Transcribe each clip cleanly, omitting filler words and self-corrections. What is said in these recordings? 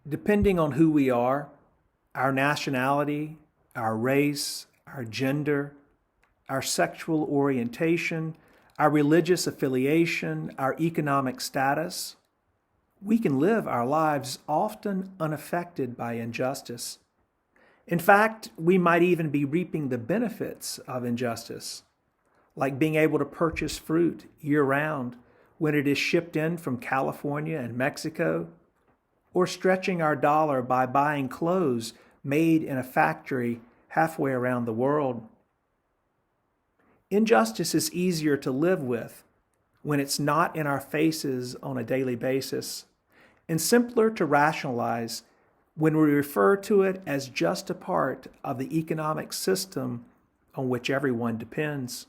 Depending on who we are, our nationality, our race, our gender, our sexual orientation, our religious affiliation, our economic status, we can live our lives often unaffected by injustice. In fact, we might even be reaping the benefits of injustice, like being able to purchase fruit year-round when it is shipped in from California and Mexico, or stretching our dollar by buying clothes made in a factory halfway around the world. Injustice is easier to live with when it's not in our faces on a daily basis, and simpler to rationalize when we refer to it as just a part of the economic system on which everyone depends.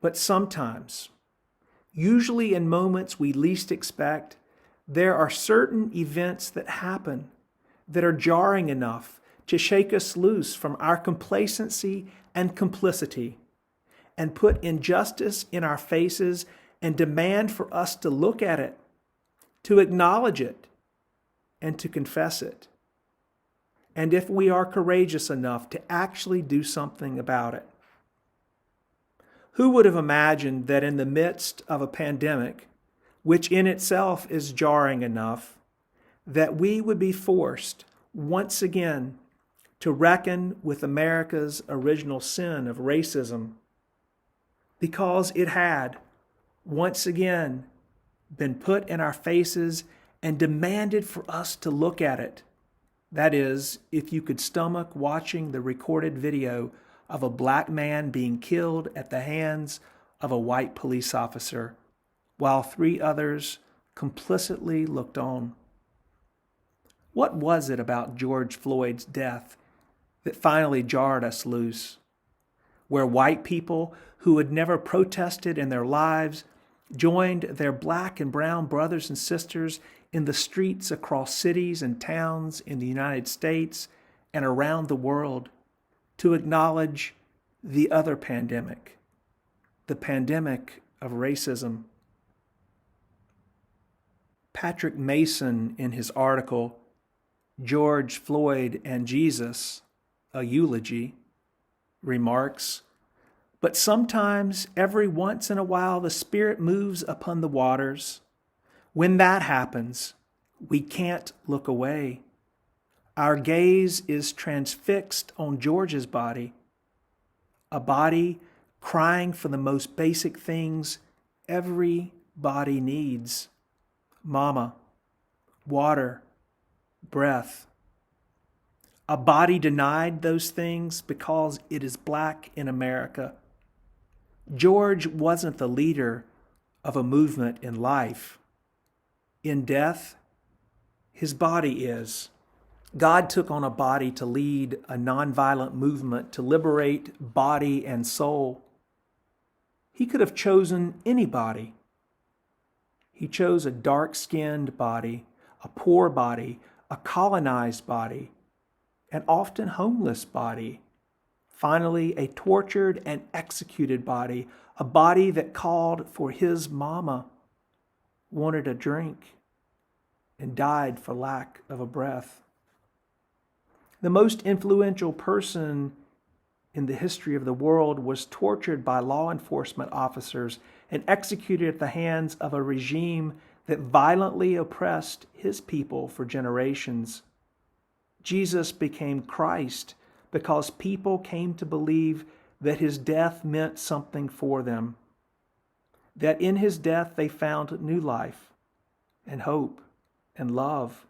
But sometimes, usually in moments we least expect, there are certain events that happen that are jarring enough to shake us loose from our complacency and complicity and put injustice in our faces and demand for us to look at it, to acknowledge it, and to confess it. And if we are courageous enough to actually do something about it. Who would have imagined that in the midst of a pandemic, which in itself is jarring enough, that we would be forced once again to reckon with America's original sin of racism, because it had once again been put in our faces and demanded for us to look at it. That is, if you could stomach watching the recorded video of a black man being killed at the hands of a white police officer, while 3 others complicitly looked on. What was it about George Floyd's death that finally jarred us loose? Where white people who had never protested in their lives joined their black and brown brothers and sisters in the streets across cities and towns in the United States and around the world to acknowledge the other pandemic, the pandemic of racism. Patrick Mason, in his article, George Floyd and Jesus, a Eulogy, remarks, "But sometimes, every once in a while, the Spirit moves upon the waters. When that happens, we can't look away. Our gaze is transfixed on George's body, a body crying for the most basic things every body needs: mama, water, breath. A body denied those things because it is black in America. George wasn't the leader of a movement in life. In death, his body is. God took on a body to lead a nonviolent movement to liberate body and soul. He could have chosen any body. He chose a dark-skinned body, a poor body, a colonized body, an often homeless body, finally a tortured and executed body, a body that called for his mama, wanted a drink, and died for lack of a breath. The most influential person in the history of the world was tortured by law enforcement officers and executed at the hands of a regime that violently oppressed his people for generations. Jesus became Christ because people came to believe that his death meant something for them, that in his death they found new life and hope and love.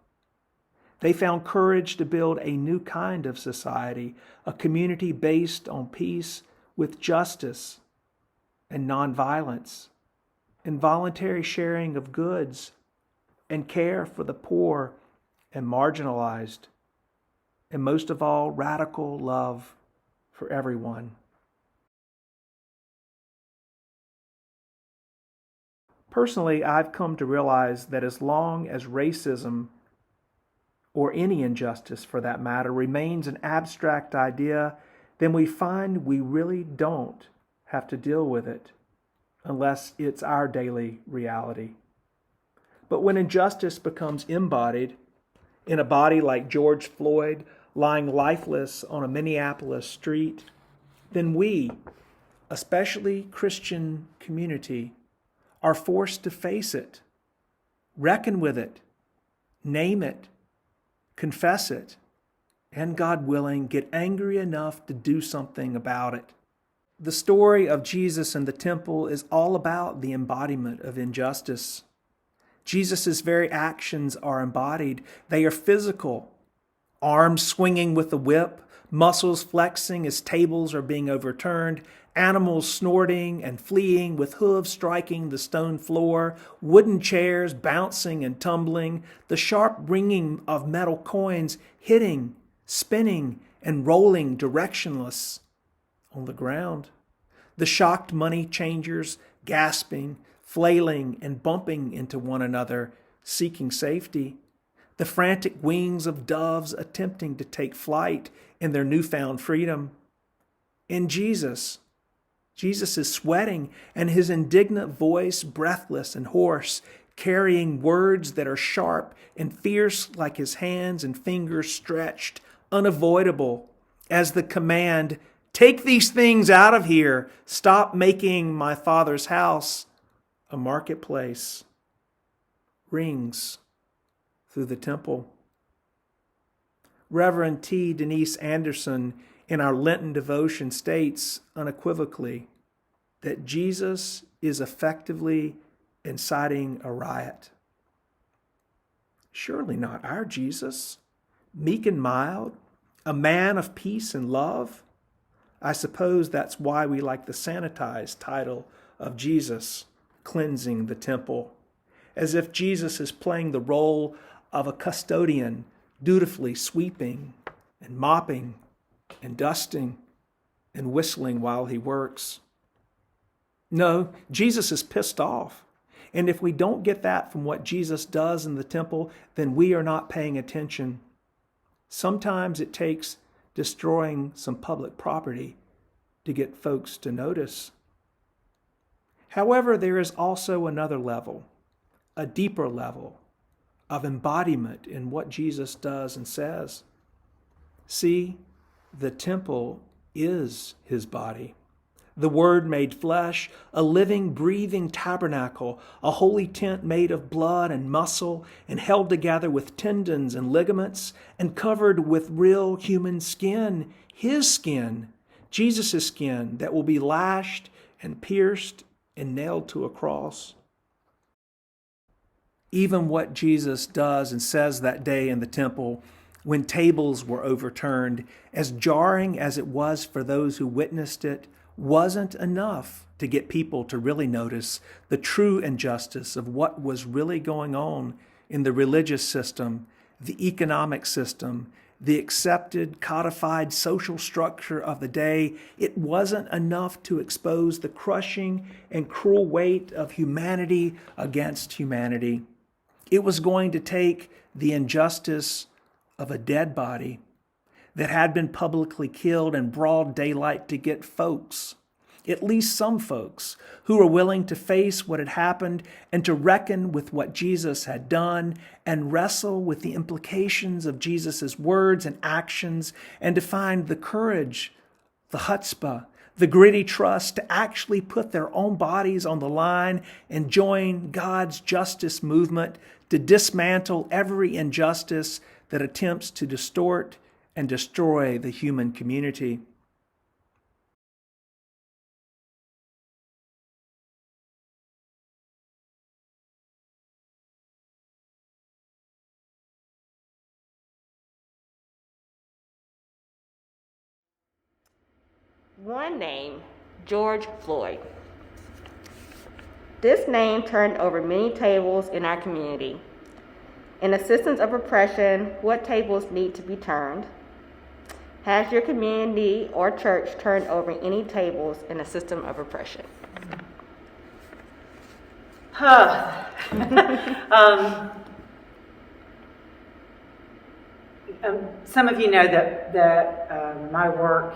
They found courage to build a new kind of society, a community based on peace with justice and nonviolence, and voluntary sharing of goods and care for the poor and marginalized, and most of all, radical love for everyone. Personally, I've come to realize that as long as racism, or any injustice for that matter, remains an abstract idea, then we find we really don't have to deal with it unless it's our daily reality. But when injustice becomes embodied in a body like George Floyd lying lifeless on a Minneapolis street, then we, especially Christian community, are forced to face it, reckon with it, name it, confess it, and, God willing, get angry enough to do something about it. The story of Jesus in the temple is all about the embodiment of injustice. Jesus' very actions are embodied. They are physical. Arms swinging with the whip, muscles flexing as tables are being overturned, animals snorting and fleeing with hooves striking the stone floor, wooden chairs bouncing and tumbling, the sharp ringing of metal coins hitting, spinning, and rolling directionless on the ground. The shocked money changers gasping, flailing, and bumping into one another, seeking safety. The frantic wings of doves attempting to take flight in their newfound freedom. And Jesus is sweating, and his indignant voice breathless and hoarse, carrying words that are sharp and fierce like his hands and fingers stretched, unavoidable as the command, "Take these things out of here. Stop making my Father's house a marketplace," rings through the temple. Reverend T. Denise Anderson in our Lenten devotion states unequivocally that Jesus is effectively inciting a riot. Surely not our Jesus, meek and mild, a man of peace and love. I suppose that's why we like the sanitized title of Jesus, cleansing the temple, as if Jesus is playing the role of a custodian, dutifully sweeping and mopping and dusting and whistling while he works. No, Jesus is pissed off. And if we don't get that from what Jesus does in the temple, then we are not paying attention. Sometimes it takes destroying some public property to get folks to notice. However, there is also another level, a deeper level of embodiment in what Jesus does and says. See, the temple is his body. The Word made flesh, a living, breathing tabernacle, a holy tent made of blood and muscle and held together with tendons and ligaments and covered with real human skin, his skin, Jesus' skin that will be lashed and pierced and nailed to a cross. Even what Jesus does and says that day in the temple, when tables were overturned, as jarring as it was for those who witnessed it, wasn't enough to get people to really notice the true injustice of what was really going on in the religious system, the economic system, the accepted, codified social structure of the day. It wasn't enough to expose the crushing and cruel weight of humanity against humanity. It was going to take the injustice of a dead body that had been publicly killed in broad daylight to get folks, at least some folks, who were willing to face what had happened and to reckon with what Jesus had done and wrestle with the implications of Jesus' words and actions and to find the courage the chutzpah, the gritty trust to actually put their own bodies on the line and join God's justice movement to dismantle every injustice that attempts to distort and destroy the human community. One name, George Floyd. This name turned over many tables in our community. In a system of oppression, what tables need to be turned? Has your community or church turned over any tables in a system of oppression? Some of you know that my work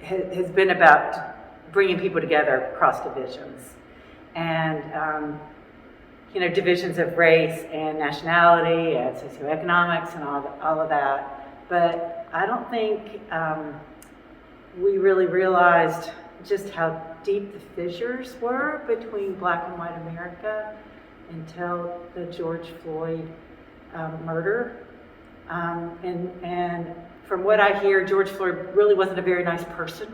has been about bringing people together across divisions, and divisions of race and nationality and socioeconomics and all of that. But I don't think we really realized just how deep the fissures were between Black and white America until the George Floyd murder. And from what I hear, George Floyd really wasn't a very nice person.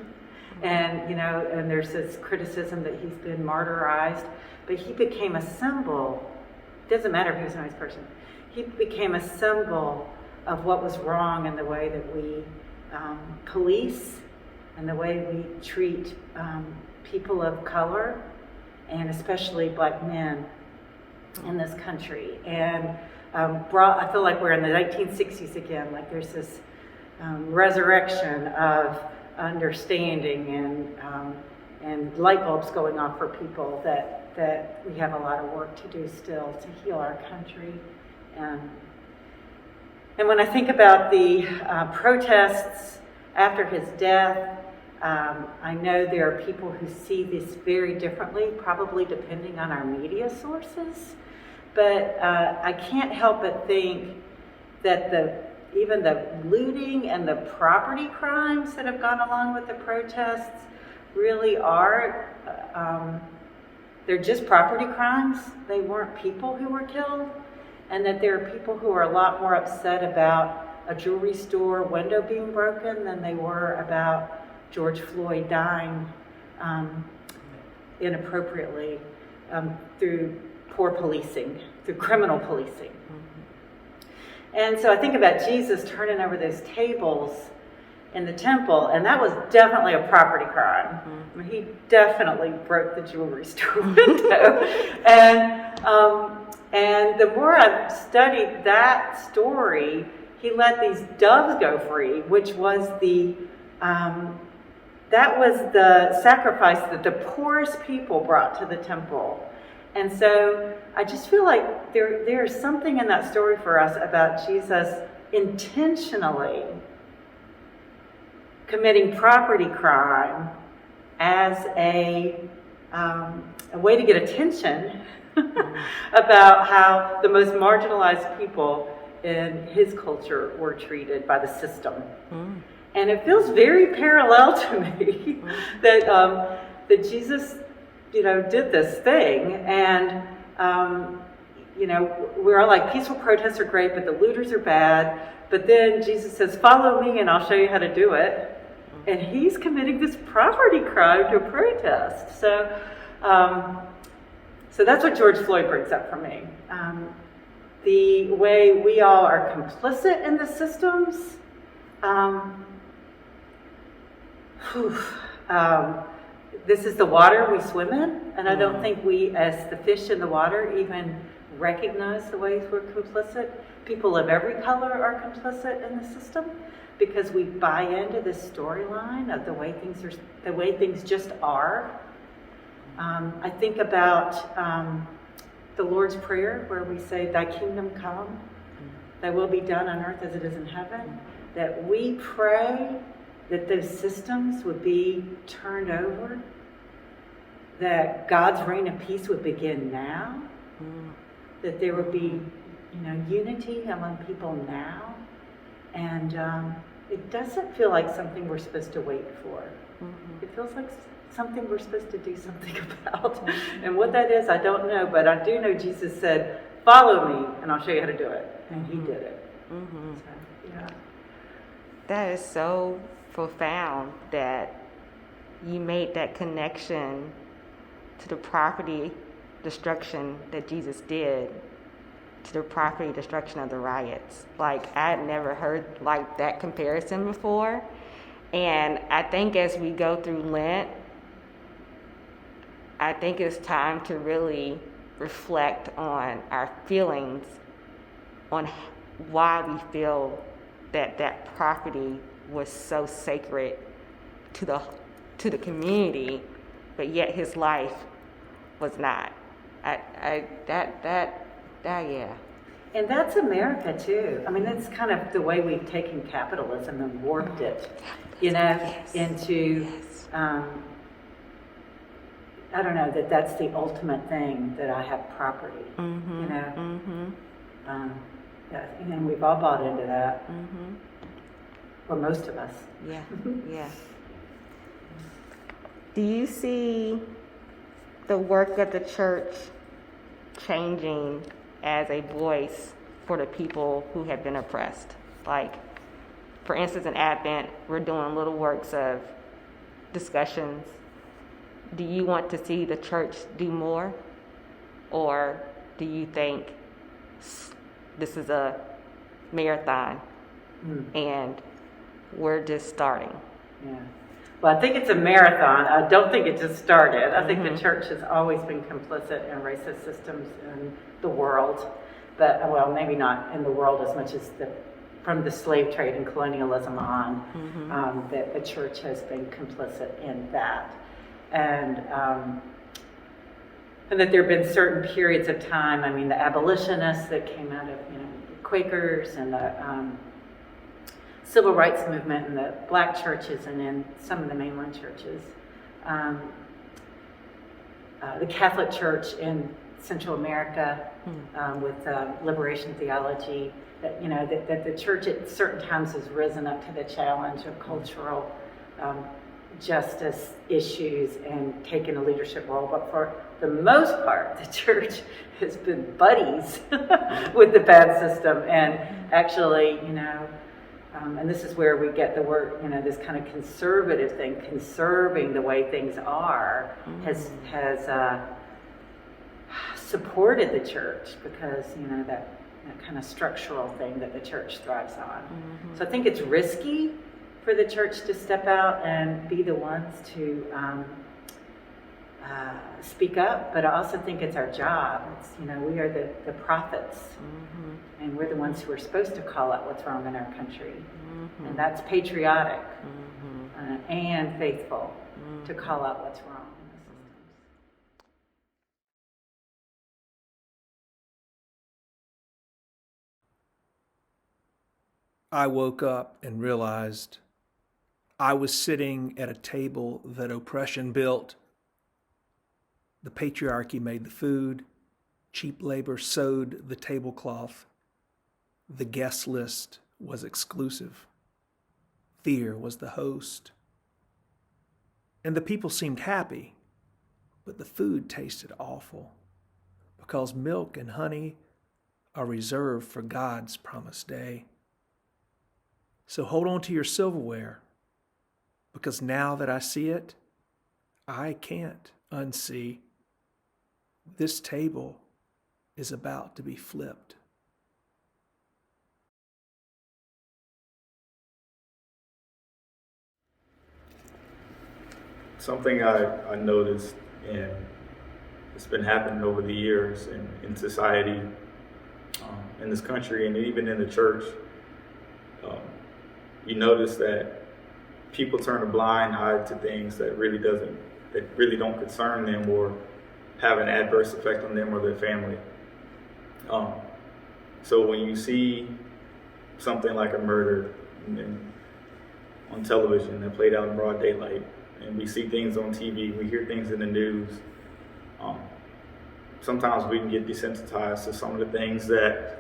And, and there's this criticism that he's been martyrized, but he became a symbol. It doesn't matter if he was a nice person. He became a symbol of what was wrong in the way that we police and the way we treat people of color, and especially Black men in this country. And I feel like we're in the 1960s again, like there's this resurrection of understanding and light bulbs going off for people that we have a lot of work to do still to heal our country. And when I think about the protests after his death, I know there are people who see this very differently, probably depending on our media sources. But I can't help but think that even the looting and the property crimes that have gone along with the protests really are, they're just property crimes. They weren't people who were killed. And that there are people who are a lot more upset about a jewelry store window being broken than they were about George Floyd dying inappropriately through poor policing, through criminal policing. And so I think about Jesus turning over those tables in the temple, and that was definitely a property crime. I mean, he definitely broke the jewelry store window. And the more I've studied that story, he let these doves go free, which was that was the sacrifice that the poorest people brought to the temple. And so I just feel like there's something in that story for us about Jesus intentionally committing property crime as a way to get attention about how the most marginalized people in his culture were treated by the system. And it feels very parallel to me that Jesus did this thing, and we're all like, peaceful protests are great, but the looters are bad. But then Jesus says, follow me and I'll show you how to do it. And he's committing this property crime to protest. So that's what George Floyd brings up for me. The way we all are complicit in the systems. This is the water we swim in, and I don't think we, as the fish in the water, even recognize the ways we're complicit. People of every color are complicit in the system because we buy into this storyline of the way things just are. I think about the Lord's Prayer, where we say, "Thy kingdom come, thy will be done on earth as it is in heaven." That we pray that those systems would be turned over, that God's reign of peace would begin now, that there would be, unity among people now, and it doesn't feel like something we're supposed to wait for. It feels like something we're supposed to do something about. And what that is, I don't know, but I do know Jesus said, follow me and I'll show you how to do it. And he did it. So, yeah. That is so profound that you made that connection to the property destruction that Jesus did to the property destruction of the riots. Like, I had never heard like that comparison before. And I think as we go through Lent, I think it's time to really reflect on our feelings, on why we feel that that property was so sacred to the community, but yet his life was not. Yeah. And that's America too. I mean, that's kind of the way we've taken capitalism and warped it, into, I don't know, that's the ultimate thing, that I have property, yeah, and we've all bought into that, or most of us. Yeah, yeah. Do you see the work of the church changing as a voice for the people who have been oppressed? Like, for instance, in Advent, we're doing little works of discussions. Do you want to see the church do more? Or do you think this is a marathon and we're just starting? Yeah. Well, I think it's a marathon. I don't think it just started. I think the church has always been complicit in racist systems in the world. But, well, maybe not in the world as much as from the slave trade and colonialism on, that the church has been complicit in that. And that there have been certain periods of time, I mean, the abolitionists that came out of, the Quakers and the civil rights movement and the black churches and in some of the mainline churches. The Catholic Church in Central America with liberation theology, that the church at certain times has risen up to the challenge of cultural justice issues and taken a leadership role. But for the most part, the church has been buddies with the bad system, and actually, and this is where we get the word, this kind of conservative thing, conserving the way things are, has supported the church, because, that kind of structural thing that the church thrives on. So I think it's risky for the church to step out and be the ones to speak up, but I also think it's our job. It's, we are the prophets, and we're the ones who are supposed to call out what's wrong in our country, and that's patriotic and faithful to call out what's wrong in the systems. I woke up and realized I was sitting at a table that oppression built. The patriarchy made the food, cheap labor sewed the tablecloth. The guest list was exclusive. Fear was the host. And the people seemed happy, but the food tasted awful, because milk and honey are reserved for God's promised day. So hold on to your silverware, because now that I see it, I can't unsee. This table is about to be flipped. Something I noticed, and it's been happening over the years in society, in this country, and even in the church. You notice that people turn a blind eye to things that really don't concern them or have an adverse effect on them or their family. So when you see something like a murder on television that played out in broad daylight, and we see things on TV, we hear things in the news, sometimes we can get desensitized to some of the things that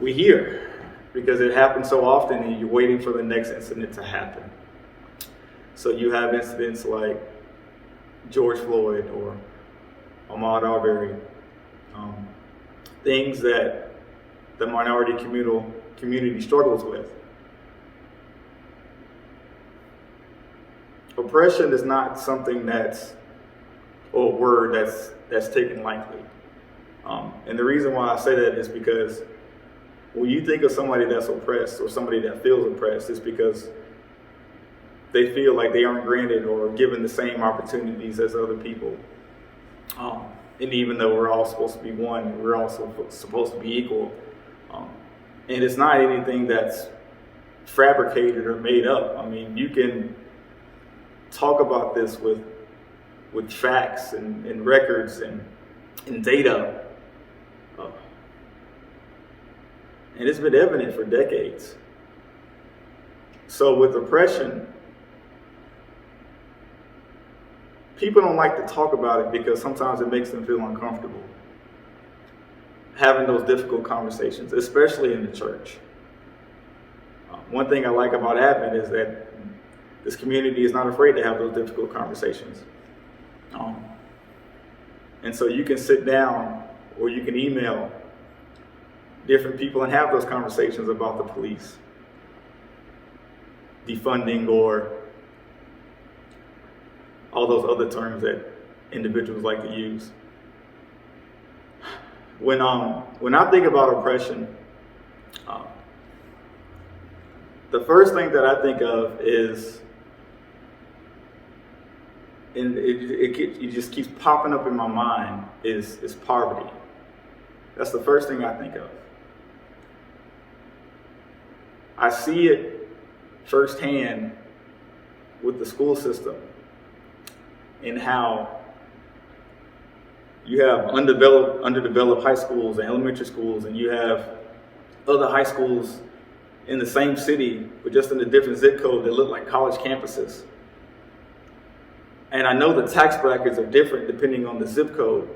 we hear. because it happens so often and you're waiting for the next incident to happen. So you have incidents like George Floyd or Ahmaud Arbery, things that the minority community struggles with. Oppression is not something or a word that's taken lightly. And the reason why I say that is because when you think of somebody that's oppressed or somebody that feels oppressed, it's because they feel like they aren't granted or given the same opportunities as other people. And even though we're all supposed to be one, we're also supposed to be equal. And it's not anything that's fabricated or made up. I mean, you can talk about this with facts and records and data. And it's been evident for decades. So with oppression, people don't like to talk about it because sometimes it makes them feel uncomfortable having those difficult conversations, especially in the church. One thing I like about Advent is that this community is not afraid to have those difficult conversations. And so you can sit down or you can email different people and have those conversations about the police, defunding, or all those other terms that individuals like to use. When I think about oppression, the first thing that I think of is, and it just keeps popping up in my mind, is poverty. That's the first thing I think of. I see it firsthand with the school system and how you have underdeveloped high schools and elementary schools, and you have other high schools in the same city, but just in a different zip code that look like college campuses. And I know the tax brackets are different depending on the zip code.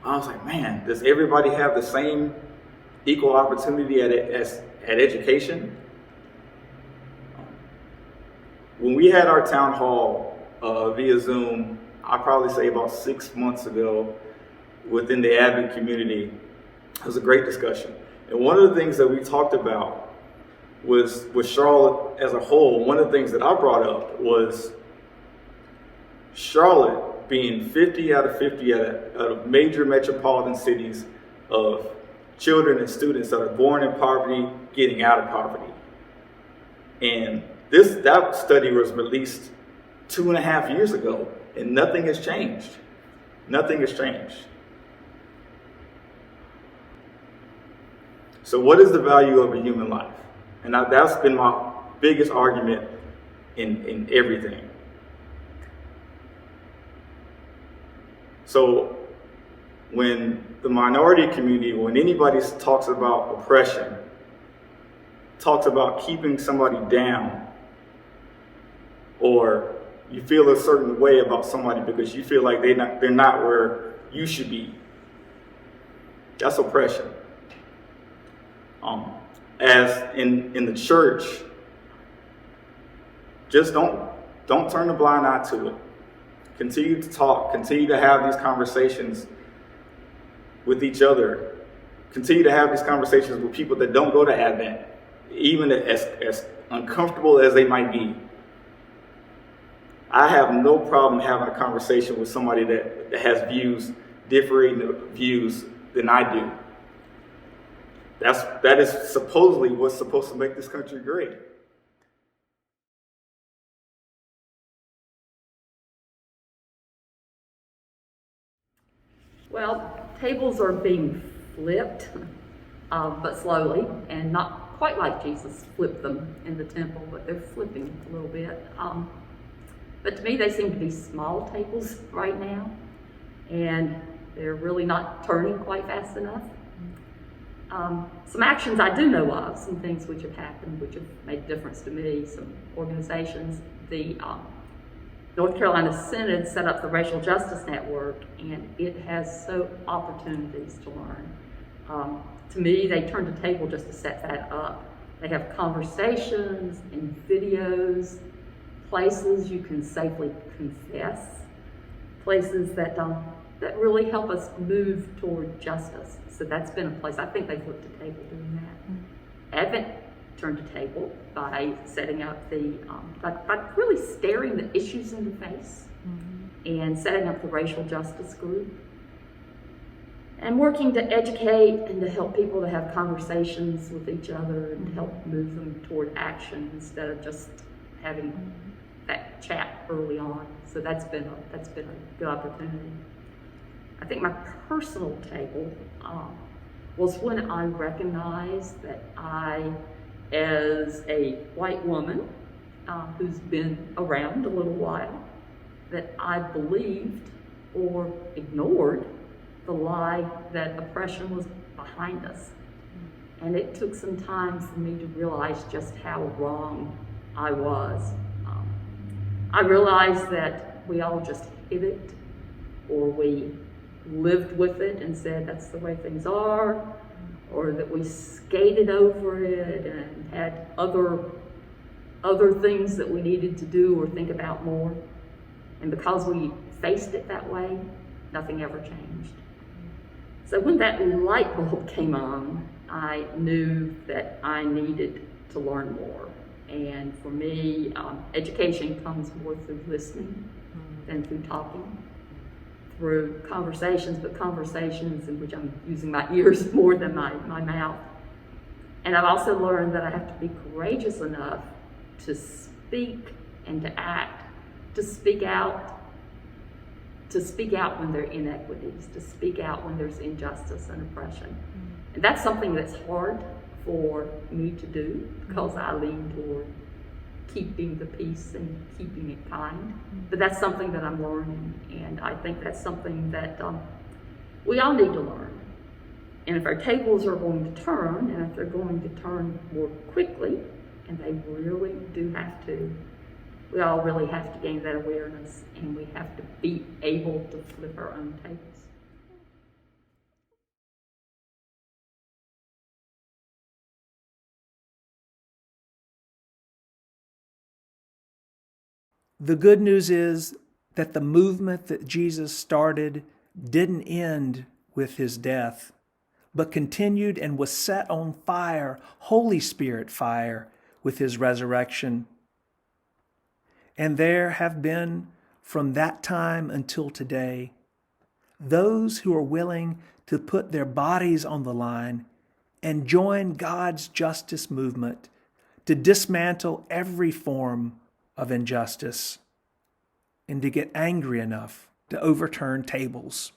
I was like, man, does everybody have the same equal opportunity at education? When we had our town hall via Zoom, I'd probably say about 6 months ago, within the Advent community, it was a great discussion. And one of the things that we talked about was with Charlotte as a whole. One of the things that I brought up was Charlotte being 50 out of 50 out of major metropolitan cities of children and students that are born in poverty, getting out of poverty. And that study was released 2.5 years ago, and nothing has changed. Nothing has changed. So what is the value of a human life? And that's been my biggest argument in everything. So when the minority community, when anybody talks about oppression, talks about keeping somebody down, or you feel a certain way about somebody because you feel like they're not where you should be, that's oppression. As in the church, just don't turn a blind eye to it. Continue to talk, continue to have these conversations with each other. Continue to have these conversations with people that don't go to Advent, even as uncomfortable as they might be. I have no problem having a conversation with somebody that has differing views than I do. That is supposedly what's supposed to make this country great. Well, tables are being flipped, but slowly, and not quite like Jesus flipped them in the temple, but they're flipping a little bit. But to me, they seem to be small tables right now, and they're really not turning quite fast enough. Some actions I do know of, some things which have happened, which have made a difference to me, some organizations. The North Carolina Synod set up the Racial Justice Network, and it has so opportunities to learn. To me, they turned the table just to set that up. They have conversations and videos, places you can safely confess, places that really help us move toward justice. So that's been a place, I think they flipped the table doing that. Advent turned the table by setting up by really staring the issues in the face and setting up the racial justice group and working to educate and to help people to have conversations with each other and help move them toward action instead of just having that chat early on. So that's been a good opportunity. I think my personal table was when I recognized that I, as a white woman who's been around a little while, that I believed or ignored the lie that oppression was behind us. And it took some time for me to realize just how wrong I was. I realized that we all just hid it, or we lived with it and said that's the way things are, or that we skated over it and had other things that we needed to do or think about more. And because we faced it that way, nothing ever changed. So when that light bulb came on, I knew that I needed to learn more. And for me, education comes more through listening than through talking, through conversations, but conversations in which I'm using my ears more than my mouth. And I've also learned that I have to be courageous enough to speak and to act, to speak out when there are inequities, to speak out when there's injustice and oppression. And that's something that's hard for me to do because I lean toward keeping the peace and keeping it kind. But that's something that I'm learning, and I think that's something that we all need to learn. And if our tables are going to turn, and if they're going to turn more quickly, and they really do have to, we all really have to gain that awareness, and we have to be able to flip our own tables. The good news is that the movement that Jesus started didn't end with his death, but continued and was set on fire, Holy Spirit fire, with his resurrection. And there have been, from that time until today, those who are willing to put their bodies on the line and join God's justice movement to dismantle every form of injustice and to get angry enough to overturn tables.